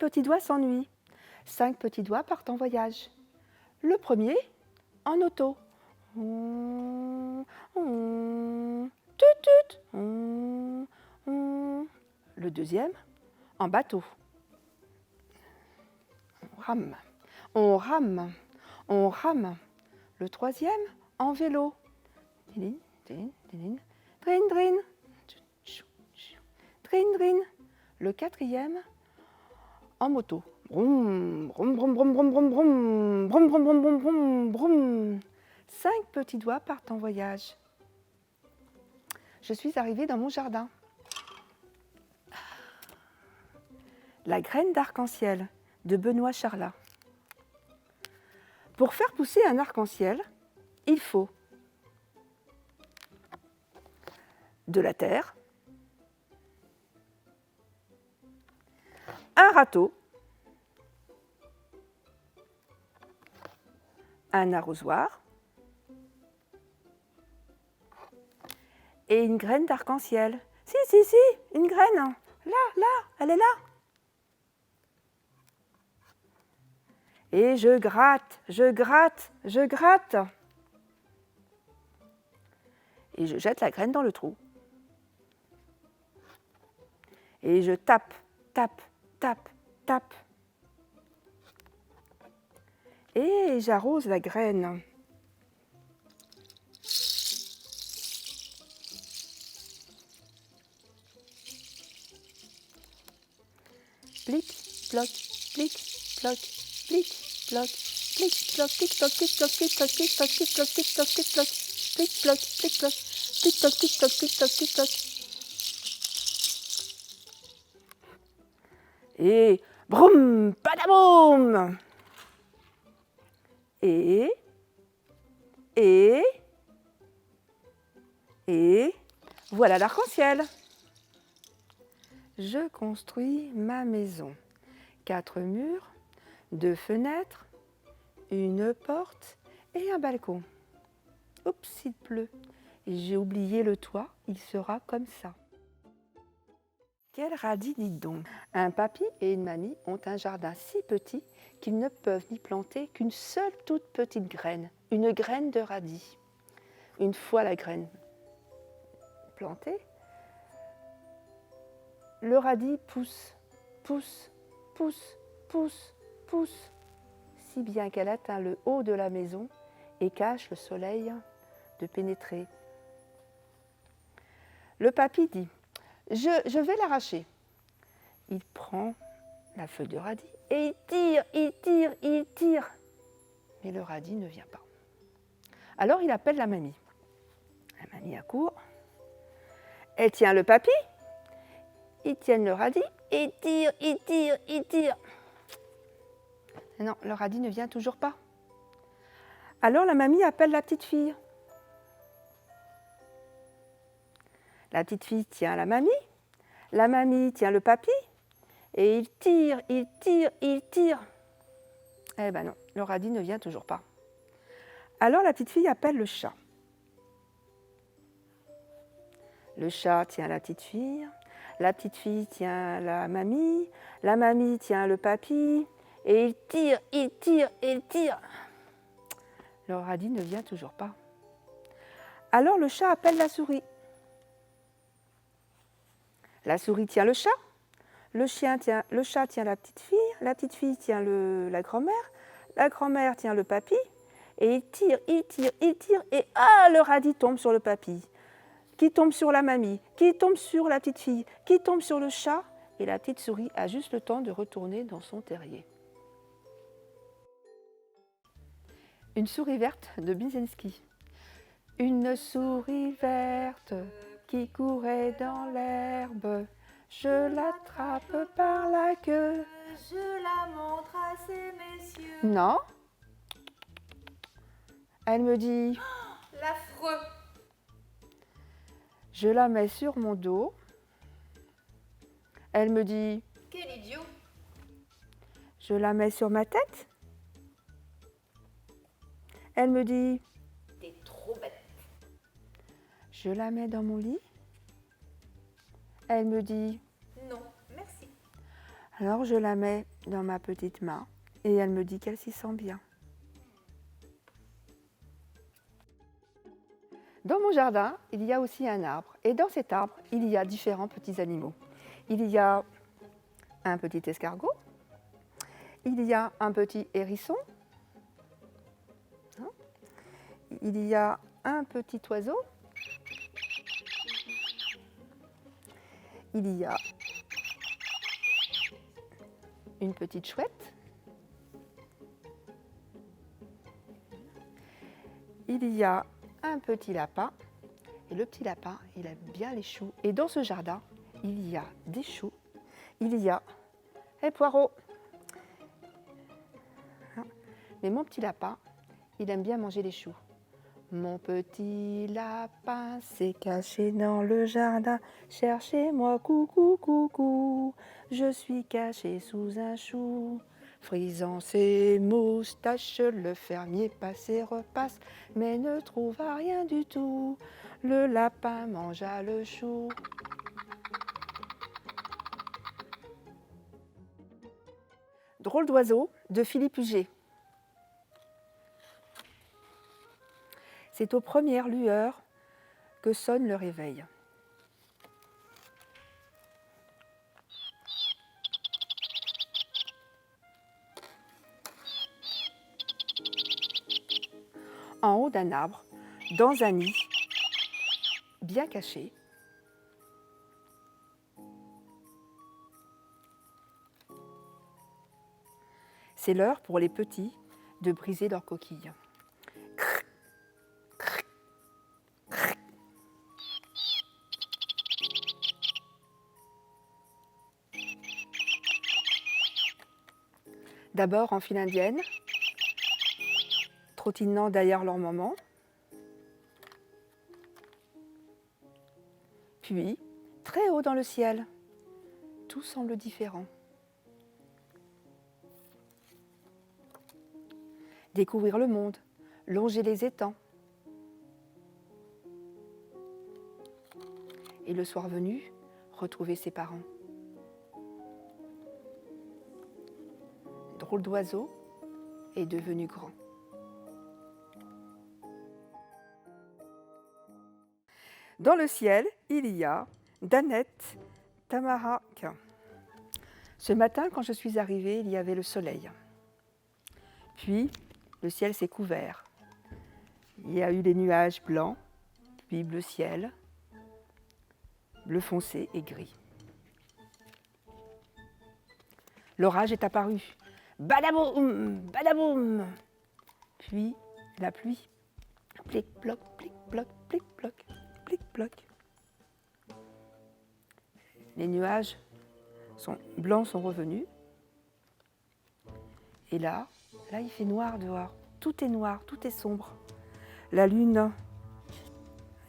petits doigts s'ennuient. 5 petits doigts partent en voyage. Le premier, en auto. Tut, tut. Le deuxième, en bateau. On rame, on rame, on rame. Le troisième, en vélo. Drin, drin. Drin, drin. Le quatrième, en moto. Brum, brum, brum, brum, brum, brum, brum, brum, brum, brum, brum, brum, brum. 5 petits doigts partent en voyage. Je suis arrivée dans mon jardin. La graine d'arc-en-ciel de Benoît Charlat. Pour faire pousser un arc-en-ciel, il faut de la terre, un râteau, un arrosoir et une graine d'arc-en-ciel. Si, une graine. Là, elle est là. Et je gratte. Et je jette la graine dans le trou. Et je tape. Et j'arrose la graine. Plic, ploc, plic, ploc, plic, ploc, plic, ploc, plic, ploc, plic, ploc, plic, ploc, plic, ploc, plic, ploc, plic, ploc, plic, ploc, plic, ploc, plic, ploc, plic, ploc, plic, ploc, plic, ploc, plic, ploc. Et broum, padaboum. Et voilà l'arc-en-ciel. Je construis ma maison. 4 murs, 2 fenêtres, une porte et un balcon. Oups, il pleut. J'ai oublié le toit, il sera comme ça. Quel radis, dites donc. Un papy et une mamie ont un jardin si petit qu'ils ne peuvent n'y planter qu'une seule toute petite graine, une graine de radis. Une fois la graine plantée, le radis pousse, si bien qu'elle atteint le haut de la maison et cache le soleil de pénétrer. Le papy dit « Je vais l'arracher ». Il prend la feuille de radis et il tire. Mais le radis ne vient pas. Alors il appelle la mamie. La mamie accourt. Elle tient le papy. Ils tiennent le radis et il tire. Non, le radis ne vient toujours pas. Alors la mamie appelle la petite fille. La petite fille tient la mamie tient le papy et il tire. Eh ben non, le radis ne vient toujours pas. Alors la petite fille appelle le chat. Le chat tient la petite fille tient la mamie tient le papy et il tire. Le radis ne vient toujours pas. Alors le chat appelle la souris. La souris tient le chat, le chat tient la petite fille tient la grand-mère tient le papy, et il tire, et le radis tombe sur le papy, qui tombe sur la mamie, qui tombe sur la petite fille, qui tombe sur le chat, et la petite souris a juste le temps de retourner dans son terrier. Une souris verte de Bizenski. Une souris verte qui courait dans l'herbe, je l'attrape par la queue. Je la montre à ces messieurs. Non. Elle me dit, L'affreux. je la mets sur mon dos. Elle me dit, Quel idiot. je la mets sur ma tête. Elle me dit, T'es trop bête. je la mets dans mon lit. Elle me dit, Non, merci. alors je la mets dans ma petite main et elle me dit qu'elle s'y sent bien. Dans mon jardin, il y a aussi un arbre et dans cet arbre, il y a différents petits animaux. Il y a un petit escargot, il y a un petit hérisson, il y a un petit oiseau, il y a une petite chouette, il y a un petit lapin et le petit lapin, il aime bien les choux. Et dans ce jardin, il y a des choux, il y a des poireaux. Mais mon petit lapin, il aime bien manger les choux. Mon petit lapin s'est caché dans le jardin. Cherchez-moi, coucou, coucou. Je suis caché sous un chou. Frisant ses moustaches, le fermier passe et repasse, mais ne trouva rien du tout. Le lapin mangea le chou. Drôle d'oiseau de Philippe Huget. C'est aux premières lueurs que sonne le réveil. En haut d'un arbre, dans un nid, bien caché, c'est l'heure pour les petits de briser leur coquille. D'abord en file indienne, trottinant derrière leur maman, puis très haut dans le ciel. Tout semble différent. Découvrir le monde, longer les étangs. Et le soir venu, retrouver ses parents. Drôle d'oiseau est devenu grand. Dans le ciel, il y a Danette Tamarak. Ce matin, quand je suis arrivée, il y avait le soleil. Puis, le ciel s'est couvert. Il y a eu des nuages blancs, puis bleu ciel, bleu foncé et gris. L'orage est apparu. Badaboum, badaboum. Puis, la pluie. Plic-ploc, plic-ploc, plic-ploc, plic-ploc. Les nuages blancs sont revenus. Et là, il fait noir dehors. Tout est noir, tout est sombre. La lune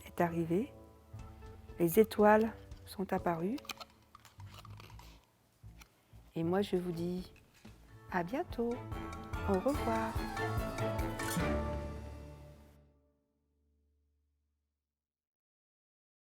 est arrivée. Les étoiles sont apparues. Et moi, je vous dis à bientôt. Au revoir.